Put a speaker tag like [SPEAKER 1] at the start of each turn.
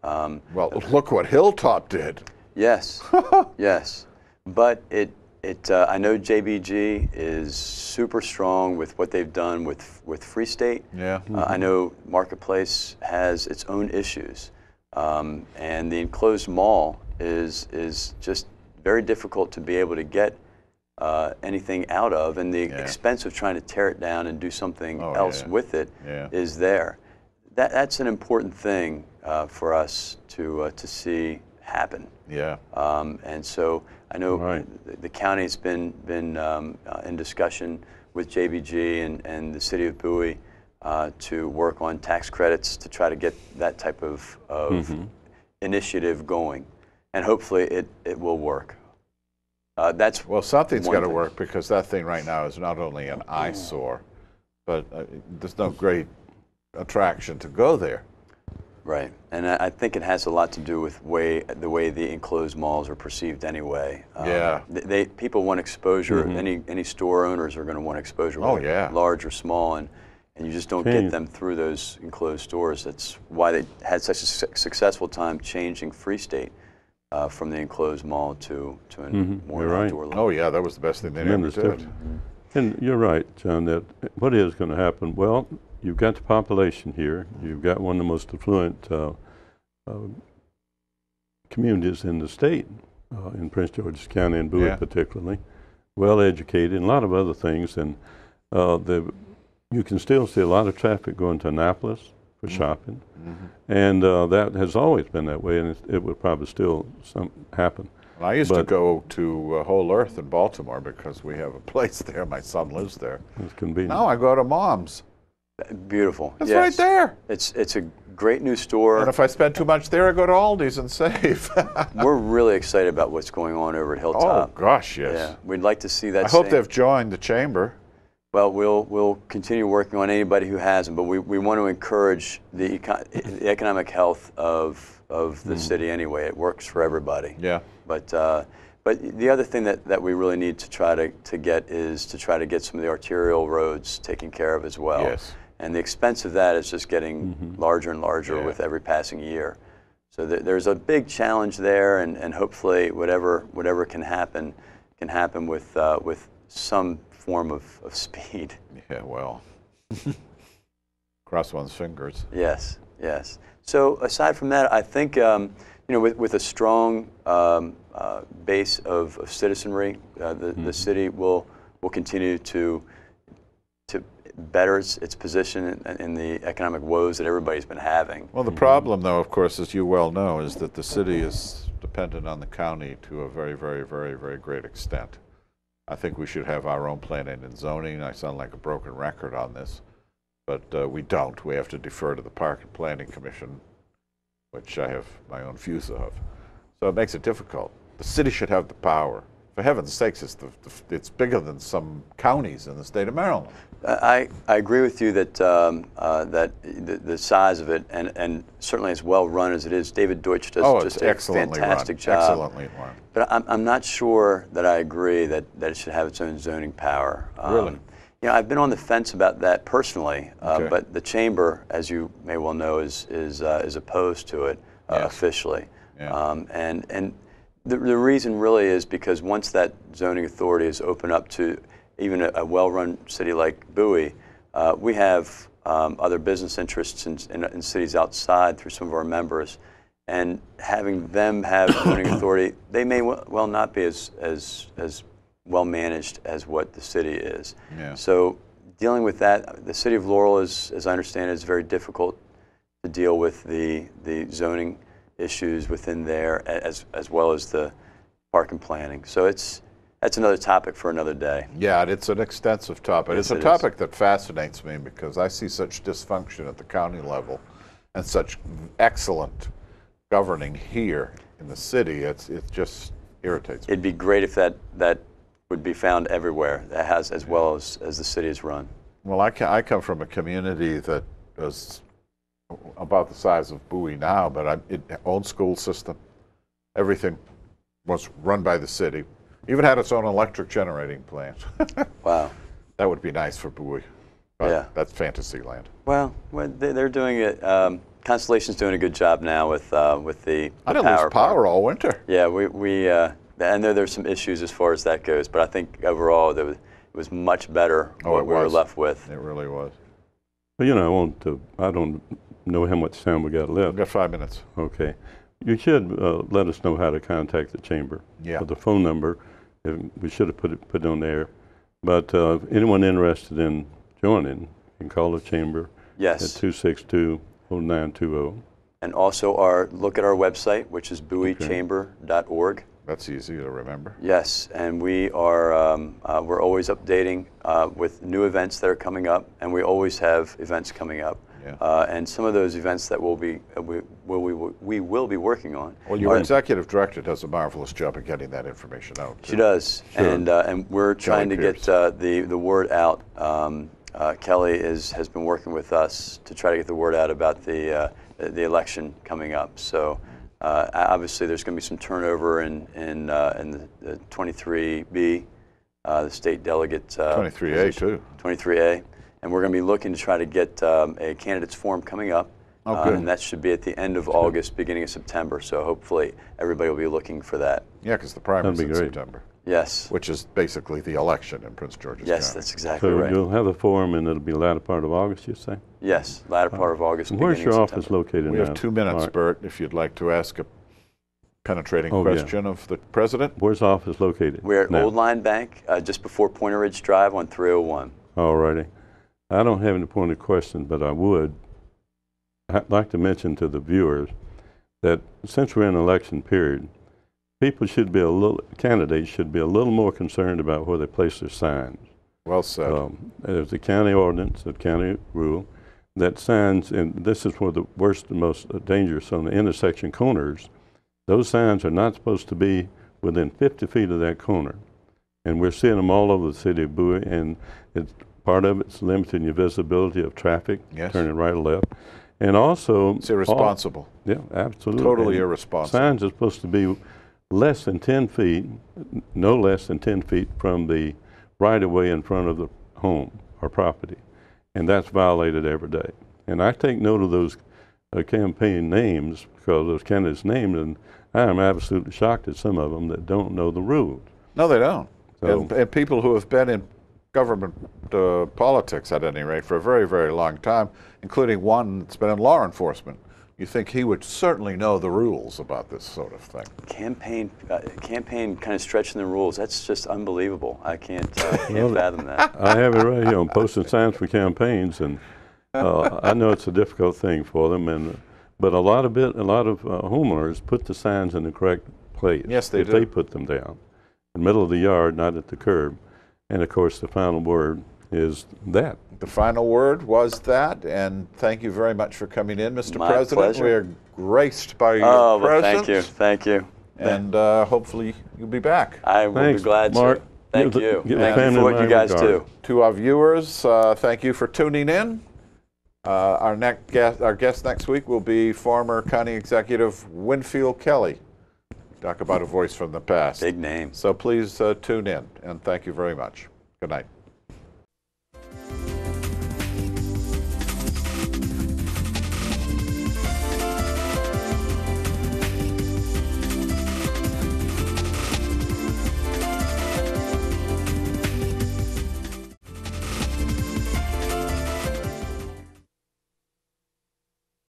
[SPEAKER 1] Well, look what Hilltop did.
[SPEAKER 2] Yes, yes. But I know JBG is super strong with what they've done with Free State.
[SPEAKER 1] Yeah.
[SPEAKER 2] I know Marketplace has its own issues, and the enclosed mall is just very difficult to be able to get anything out of, and the expense of trying to tear it down and do something else with it is there. That's an important thing for us to see happen.
[SPEAKER 1] Yeah.
[SPEAKER 2] And so I know the county's been in discussion with JBG and the city of Bowie to work on tax credits to try to get that type of initiative going, and hopefully it will work. Well,
[SPEAKER 1] something's got to work, because that thing right now is not only an eyesore, but there's no great attraction to go there.
[SPEAKER 2] Right, and I think it has a lot to do with the way the enclosed malls are perceived anyway. People want exposure. Any store owners are going to want exposure, whether large or small, and you just don't get them through those enclosed stores. That's why they had such a successful time changing Free State from the enclosed mall to a more outdoor level.
[SPEAKER 1] Oh yeah, that was the best thing they ever did.
[SPEAKER 3] And you're right, John, that what is going to happen? Well, you've got the population here. You've got one of the most affluent communities in the state, in Prince George's County and Bowie particularly, well educated, and a lot of other things. And you can still see a lot of traffic going to Annapolis for shopping. And that has always been that way, and it will probably still happen.
[SPEAKER 1] Well, I used to go to Whole Earth in Baltimore because we have a place there. My son lives there.
[SPEAKER 3] It's convenient.
[SPEAKER 1] Now I go to Mom's.
[SPEAKER 2] Beautiful.
[SPEAKER 1] It's right there.
[SPEAKER 2] It's a great new store.
[SPEAKER 1] And if I spend too much there, I go to Aldi's and save.
[SPEAKER 2] We're really excited about what's going on over at Hilltop.
[SPEAKER 1] Oh gosh, yes.
[SPEAKER 2] Yeah, we'd like to see that.
[SPEAKER 1] I hope they've joined the chamber.
[SPEAKER 2] Well, we'll continue working on anybody who hasn't, but we want to encourage the economic health of the city anyway. It works for everybody.
[SPEAKER 1] Yeah.
[SPEAKER 2] But the other thing that we really need to try to get is to try to get some of the arterial roads taken care of as well.
[SPEAKER 1] Yes.
[SPEAKER 2] And the expense of that is just getting larger and larger with every passing year. So there's a big challenge there, and hopefully whatever can happen with some form of speed.
[SPEAKER 1] Yeah, well, cross one's fingers.
[SPEAKER 2] Yes, yes. So aside from that, I think with a strong base of citizenry, the city will continue to better its position in the economic woes that everybody's been having.
[SPEAKER 1] Well, the problem, though, of course, as you well know, is that the city is dependent on the county to a very, very, very, very great extent. I think we should have our own planning and zoning. I sound like a broken record on this, but we don't. We have to defer to the Park and Planning Commission, which I have my own views of. So it makes it difficult. The city should have the power. For heaven's sakes, it's bigger than some counties in the state of Maryland.
[SPEAKER 2] I agree with you that the size of it, and certainly as well run as it is, David Deutsch does just a fantastic job.
[SPEAKER 1] Excellently run.
[SPEAKER 2] But I'm not sure that I agree that it should have its own zoning power.
[SPEAKER 1] Really?
[SPEAKER 2] I've been on the fence about that personally, but the chamber, as you may well know, is opposed to it officially.
[SPEAKER 1] Yeah.
[SPEAKER 2] And the reason really is because once that zoning authority is opened up to even a well-run city like Bowie, we have other business interests in cities outside through some of our members, and having them have zoning authority, they may well not be as well managed as what the city is.
[SPEAKER 1] Yeah.
[SPEAKER 2] So dealing with that, the city of Laurel is, as I understand it, is very difficult to deal with the zoning issues within there, as well as the park and planning. So that's another topic for another day.
[SPEAKER 1] Yeah, it's an extensive topic.
[SPEAKER 2] Yes,
[SPEAKER 1] it's a topic that fascinates me because I see such dysfunction at the county level and such excellent governing here in the city. It just irritates me.
[SPEAKER 2] It'd be great if that would be found everywhere, that has as well as the city is run.
[SPEAKER 1] Well, I come from a community that is about the size of Bowie now, but old school system. Everything was run by the city. Even had its own electric generating plant.
[SPEAKER 2] Wow.
[SPEAKER 1] That would be nice for Bowie. But that's fantasy land.
[SPEAKER 2] Well, they're doing it Constellation's doing a good job now with the
[SPEAKER 1] I didn't lose power all winter.
[SPEAKER 2] Yeah, I know there's some issues as far as that goes, but I think overall it was much better what we were left with.
[SPEAKER 1] It really was.
[SPEAKER 3] Well, you know, I don't know how much time we got left.
[SPEAKER 1] We've got 5 minutes.
[SPEAKER 3] Okay. You should let us know how to contact the chamber.
[SPEAKER 1] Yeah.
[SPEAKER 3] With the phone number. We should have put it on there. But anyone interested in joining, you can call the chamber.
[SPEAKER 2] Yes.
[SPEAKER 3] At 262-0920.
[SPEAKER 2] And also look at our website, which is bowiechamber.org.
[SPEAKER 1] That's easy to remember.
[SPEAKER 2] Yes, and we are we're always updating with new events that are coming up, and we always have events coming up.
[SPEAKER 1] Yeah.
[SPEAKER 2] And some of those events that we will be working on.
[SPEAKER 1] Well, your executive director does a marvelous job of getting that information out.
[SPEAKER 2] She does, sure. And we're trying to get the word out. Kelly has been working with us to try to get the word out about the election coming up. So obviously there's going to be some turnover in the 23B, the state delegate.
[SPEAKER 1] 23A too.
[SPEAKER 2] 23A. And we're going to be looking to try to get a candidates forum coming up.
[SPEAKER 1] Oh, good.
[SPEAKER 2] And that should be at the end of August, beginning of September. So hopefully everybody will be looking for that.
[SPEAKER 1] Yeah, because the primary is in September.
[SPEAKER 2] Yes.
[SPEAKER 1] Which is basically the election in Prince George's
[SPEAKER 2] Yes,
[SPEAKER 1] County.
[SPEAKER 2] that's exactly right.
[SPEAKER 3] So you'll have a forum and it'll be the latter part of August, you say?
[SPEAKER 2] Yes, latter part of August.
[SPEAKER 3] Where's your office located now?
[SPEAKER 1] We have 2 minutes, Bert, if you'd like to ask a penetrating question of the president.
[SPEAKER 3] Where's the office located?
[SPEAKER 2] We're at Old Line Bank, just before Pointer Ridge Drive on 301.
[SPEAKER 3] All righty. I don't have any pointed question, but I'd like to mention to the viewers that since we're in an election period, candidates should be a little more concerned about where they place their signs.
[SPEAKER 1] Well said.
[SPEAKER 3] There's a county ordinance, a county rule, that signs, and this is where the worst and most dangerous on the intersection corners, those signs are not supposed to be within 50 feet of that corner. And we're seeing them all over the city of Bowie, and part of it's limiting your visibility of traffic, turning right or left. And also,
[SPEAKER 1] it's irresponsible.
[SPEAKER 3] Yeah, absolutely.
[SPEAKER 1] Totally irresponsible.
[SPEAKER 3] Signs are supposed to be less than 10 feet, no less than 10 feet from the right-of-way in front of the home or property. And that's violated every day. And I take note of those campaign names, because those candidates' names, and I am absolutely shocked at some of them that don't know the rules.
[SPEAKER 1] No, they don't.
[SPEAKER 3] So,
[SPEAKER 1] and people who have been in government politics, at any rate, for a very, very long time, including one that's been in law enforcement. You think he would certainly know the rules about this sort of thing.
[SPEAKER 2] Campaign kind of stretching the rules. That's just unbelievable. I can't fathom that.
[SPEAKER 3] I have it right here on posting signs for campaigns, and I know it's a difficult thing for them, but a lot of homeowners put the signs in the correct place.
[SPEAKER 1] Yes, they do.
[SPEAKER 3] If they put them down in the middle of the yard, not at the curb. And of course, the final word is that.
[SPEAKER 1] The final word was that, and thank you very much for coming in, Mr.
[SPEAKER 2] My
[SPEAKER 1] President.
[SPEAKER 2] pleasure.
[SPEAKER 1] We are graced by your presence.
[SPEAKER 2] Well, thank you.
[SPEAKER 1] And hopefully you'll be back.
[SPEAKER 2] I will be glad
[SPEAKER 3] Mark.
[SPEAKER 2] to. Thank you.
[SPEAKER 3] Thank
[SPEAKER 2] you for what you guys do.
[SPEAKER 1] To our viewers, thank you for tuning in. Our guest next week will be former County Executive Winfield Kelly. Talk about a voice from the past.
[SPEAKER 2] Big name.
[SPEAKER 1] So please tune in, and thank you very much. Good night.